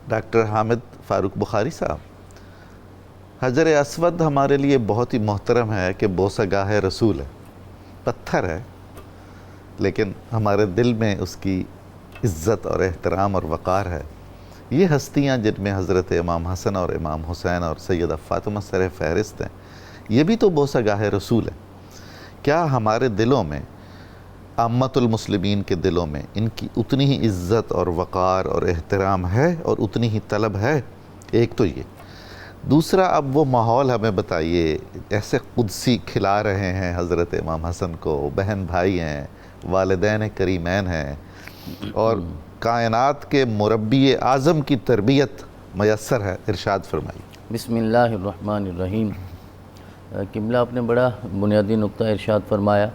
Doctor Hamid فاروق بخاری صاحب، حجر اسود ہمارے لیے بہت ہی محترم ہے کہ بوسہ گاہ رسول ہے، پتھر ہے، لیکن ہمارے دل میں اس کی عزت اور احترام اور وقار ہے۔ یہ ہستیاں جن میں حضرت امام حسن اور امام حسین اور سیدہ فاطمہ سر فہرست ہیں، یہ بھی تو بوسہ گاہ رسول ہے۔ کیا ہمارے دلوں میں، عامت المسلمین کے دلوں میں، ان کی اتنی ہی عزت اور وقار اور احترام ہے اور اتنی ہی طلب ہے؟ ایک تو یہ۔ دوسرا، اب وہ ماحول ہمیں بتائیے، ایسے قدسی کھلا رہے ہیں حضرت امام حسن کو، بہن بھائی ہیں، والدین کریمین ہیں، اور کائنات کے مربی اعظم کی تربیت میسر ہے۔ ارشاد فرمائیے۔ بسم اللہ الرحمن الرحیم۔ قبلہ آپ نے بڑا بنیادی نقطہ ارشاد فرمایا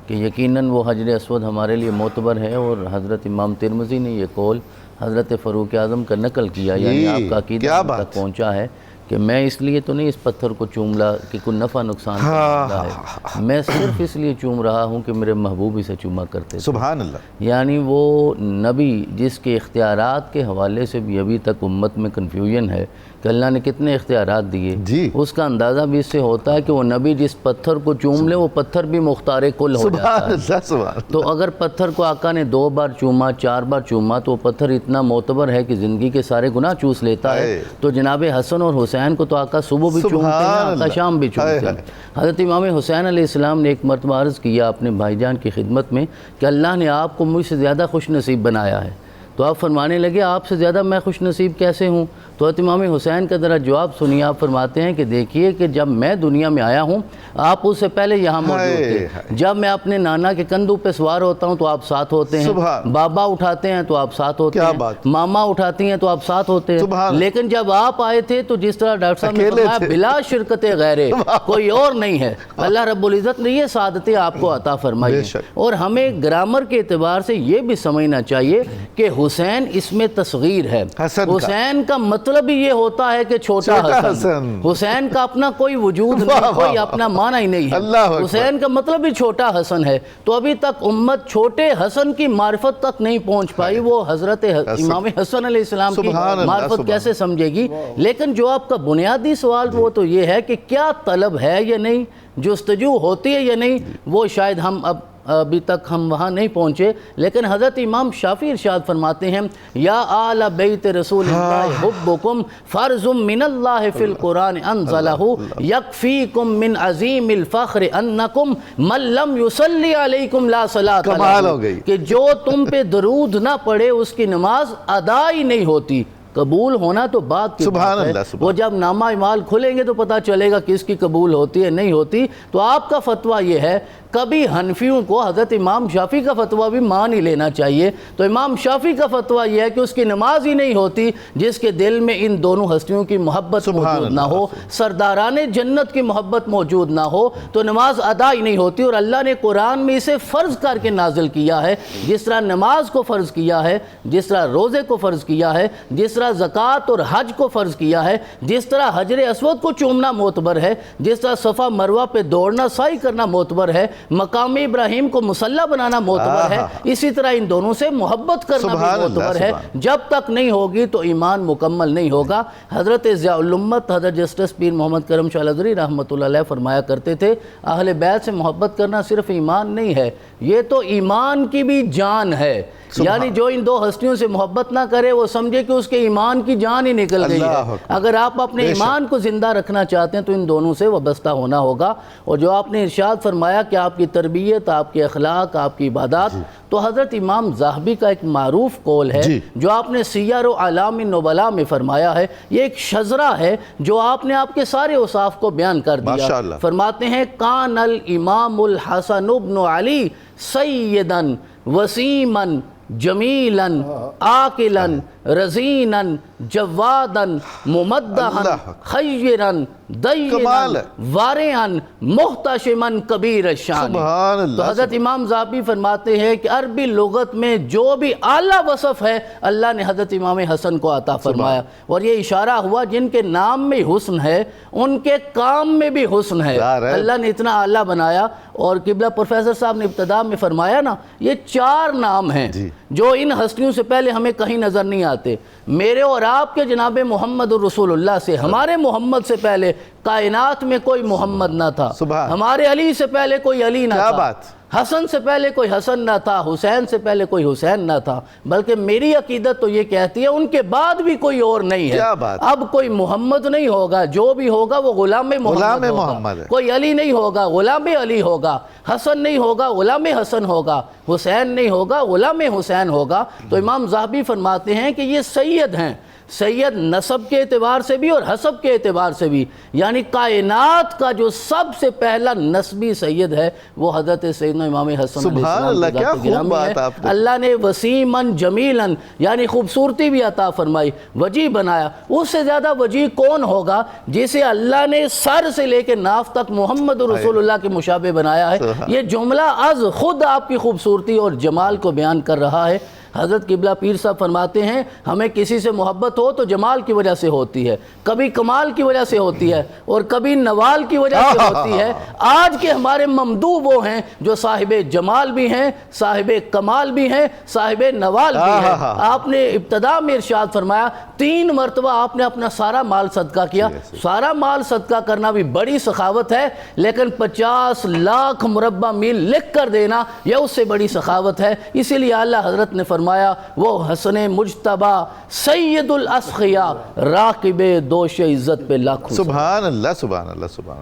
کہ یقیناً وہ حجر اسود ہمارے لیے معتبر ہے، اور حضرت امام ترمذی نے یہ قول حضرت فاروق اعظم کا نقل کیا، یعنی آپ کا عقیدہ ہم تک پہنچا ہے کہ میں اس لیے تو نہیں اس پتھر کو چوم رہا کہ کوئی نفع نقصان کا معاملہ ہے، میں صرف اس لیے چوم رہا ہوں کہ میرے محبوب اسے چوما کرتے تھے۔ سبحان اللہ۔ یعنی وہ نبی جس کے اختیارات کے حوالے سے بھی ابھی تک امت میں کنفیوژن ہے کہ اللہ نے کتنے اختیارات دیے، اس کا اندازہ بھی اس سے ہوتا ہے کہ وہ نبی جس پتھر کو چوم لے وہ پتھر بھی مختار کل ہو جاتا ہے۔ تو اگر پتھر کو آقا نے 2 بار چوما، 4 بار چوما، تو وہ پتھر اتنا معتبر ہے کہ زندگی کے سارے گناہ چوس لیتا ہے۔ تو جناب حسن اور حسین کو تو آقا صبح بھی چومتے ہیں، آقا شام بھی چومتے ہیں۔ حضرت امام حسین علیہ السلام نے ایک مرتبہ عرض کیا اپنے بھائی جان کی خدمت میں کہ اللہ نے آپ کو مجھ سے زیادہ خوش نصیب بنایا ہے۔ تو آپ فرمانے لگے آپ سے زیادہ میں خوش نصیب کیسے ہوں؟ تو حضرت امام حسین کا ذرا جواب سنیے۔ آپ فرماتے ہیں کہ دیکھیے کہ جب میں دنیا میں آیا ہوں آپ اس سے پہلے یہاں موجود تھے، جب میں اپنے نانا کے کندھوں پہ سوار ہوتا ہوں تو آپ ساتھ ہوتے ہیں، بابا اٹھاتے ہیں تو آپ ساتھ ہوتے ہیں، ماما اٹھاتی ہیں تو آپ ساتھ ہوتے ہیں، لیکن جب آپ آئے تھے تو جس طرح ڈاکٹر صاحب نے فرمایا بلا شرکت غیرے، کوئی اور نہیں ہے، اللہ رب العزت نے یہ سعادتیں آپ کو عطا فرمائی ہیں۔ اور ہمیں گرامر کے اعتبار سے یہ بھی سمجھنا چاہیے کہ حسین اس میں تصغیر ہے۔ حسین کا مطلب ہی یہ ہوتا ہے کہ چھوٹا حسن۔ حسین کا اپنا کوئی وجود نہیں، کوئی اپنا معنی ہی نہیں ہے، حسین کا مطلب ہی چھوٹا حسن ہے۔ تو ابھی تک امت چھوٹے حسن کی معرفت تک نہیں پہنچ پائی، وہ حضرت امام حسن علیہ السلام کی معرفت کیسے سمجھے گی؟ لیکن جو آپ کا بنیادی سوال وہ تو یہ ہے کہ کیا طلب ہے یا نہیں، جستجو ہوتی ہے یا نہیں، وہ شاید ہم ابھی تک ہم وہاں نہیں پہنچے۔ لیکن حضرت امام شافعی ارشاد فرماتے ہیں یا آل بیت رسول اللہ حبکم فرض من اللہ فی القرآن انزلہ یکفیکم من عظیم الفخر انکم من لم یصلی علیکم لا صلاۃ لہ، کہ جو تم پہ درود نہ پڑے اس کی نماز ادا ہی نہیں ہوتی۔ قبول ہونا تو بات کی بات ہے، وہ جب نامہ اعمال کھلیں گے تو پتہ چلے گا کس کی قبول ہوتی ہے نہیں ہوتی۔ تو آپ کا فتویٰ یہ ہے، کبھی حنفیوں کو حضرت امام شافعی کا فتویٰ بھی مان ہی لینا چاہیے۔ تو امام شافعی کا فتویٰ یہ ہے کہ اس کی نماز ہی نہیں ہوتی جس کے دل میں ان دونوں ہستیوں کی محبت موجود نہ ہو، سرداران جنت کی محبت موجود نہ ہو تو نماز ادا ہی نہیں ہوتی۔ اور اللہ نے قرآن میں اسے فرض کر کے نازل کیا ہے، جس طرح نماز کو فرض کیا ہے، جس طرح روزے کو فرض کیا ہے، جس طرح زکوٰۃ اور حج کو فرض کیا ہے، جس طرح حجر اسود کو چومنا معتبر ہے، جس طرح صفا مروہ پہ دوڑنا سعی کرنا معتبر ہے، مقام ابراہیم کو مصلی بنانا معتبر ہے، اسی طرح ان دونوں سے محبت کرنا بھی معتبر ہے۔ جب تک نہیں ہوگی تو ایمان مکمل نہیں ہوگا۔ حضرت ضیاء الامت حضرت جسٹس پیر محمد کرم شاہ الازہری رحمۃ اللہ علیہ فرمایا کرتے تھے اہل بیت سے محبت کرنا صرف ایمان نہیں ہے، یہ تو ایمان کی بھی جان ہے۔ یعنی جو ان 2 ہستیوں سے محبت نہ کرے وہ سمجھے کہ اس کے ایمان کی جان ہی نکل گئی ہے۔ اگر آپ اپنے ایمان کو زندہ رکھنا چاہتے ہیں تو ان دونوں سے وابستہ ہونا ہوگا۔ اور جو آپ نے ارشاد فرمایا کہ آپ کی تربیت، آپ کے اخلاق، آپ کی عبادات، تو حضرت امام ذہبی کا ایک معروف قول ہے جو آپ نے سیر و اعلام النبلاء میں فرمایا ہے، یہ ایک شذرہ ہے جو آپ نے آپ کے سارے اوصاف کو بیان کر دیا۔ فرماتے ہیں کان الامام الحسن بن علی سیدن وسیمن جمیلاً عاقلاً رزیناً جواداً ممدحاً خیراً کمال ہے، وارعن محتشمن کبیر الشان۔ سبحان اللہ۔ تو حضرت امام ذہبی فرماتے ہیں کہ عربی لغت میں جو بھی اعلیٰ وصف ہے اللہ نے حضرت امام حسن کو عطا فرمایا، اور یہ اشارہ ہوا جن کے نام میں حسن ہے ان کے کام میں بھی حسن ہے، اللہ نے اتنا اعلیٰ بنایا۔ اور قبلہ پروفیسر صاحب نے ابتدا میں فرمایا نا، یہ 4 نام ہیں جو ان ہستیوں سے پہلے ہمیں کہیں نظر نہیں آتے۔ میرے اور آپ کے جناب محمد الرسول اللہ سے، ہمارے محمد سے پہلے کائنات میں کوئی محمد نہ تھا، ہمارے علی سے پہلے کوئی علی نہ تھا، حسن سے پہلے کوئی حسن نہ تھا، حسین سے پہلے کوئی حسین نہ تھا، بلکہ میری عقیدت تو یہ کہتی ہے ان کے بعد بھی کوئی اور نہیں ہے۔ اب کوئی محمد نہیں ہوگا، جو بھی ہوگا وہ غلام محمد ہوگا، کوئی علی نہیں ہوگا، غلام علی ہوگا، حسن نہیں ہوگا، غلام حسن ہوگا، حسین نہیں ہوگا، غلام حسین ہوگا۔ تو امام ذہبی فرماتے ہیں کہ یہ سید ہیں، سید نسب کے اعتبار سے بھی اور حسب کے اعتبار سے بھی، یعنی کائنات کا جو سب سے پہلا نسبی سید ہے وہ حضرت سیدنا امام حسن علیہ السلام کی ذات گرامی ہے۔ اللہ نے وسیماً جمیلاً یعنی خوبصورتی بھی عطا فرمائی، وجیح بنایا۔ اس سے زیادہ وجیح کون ہوگا جسے اللہ نے سر سے لے کے ناف تک محمد رسول اللہ کے مشابہ بنایا ہے۔ یہ جملہ از خود آپ کی خوبصورتی اور جمال کو بیان کر رہا ہے۔ حضرت قبلہ پیر صاحب فرماتے ہیں ہمیں کسی سے محبت ہو تو جمال کی وجہ سے ہوتی ہے، کبھی کمال کی وجہ سے ہوتی ہے، اور کبھی نوال کی وجہ سے ہوتی ہے۔ آج کے ہمارے ممدوح وہ ہیں جو صاحب جمال بھی ہیں، صاحب کمال بھی ہیں، صاحب نوال بھی ہیں۔ آپ نے ابتدا میں ارشاد فرمایا 3 مرتبہ آپ نے اپنا سارا مال صدقہ کیا۔ سارا مال صدقہ کرنا بھی بڑی سخاوت ہے، لیکن 50 لاکھ مربع میل لکھ کر دینا یہ اس سے بڑی سخاوت ہے۔ اسی لیے اللہ حضرت نے فرمایا وہ حسن مجتبہ سید الاسخیاء راقب دوش عزت پہ لاکھوں۔ سبحان اللہ، سبحان اللہ، سبحان اللہ۔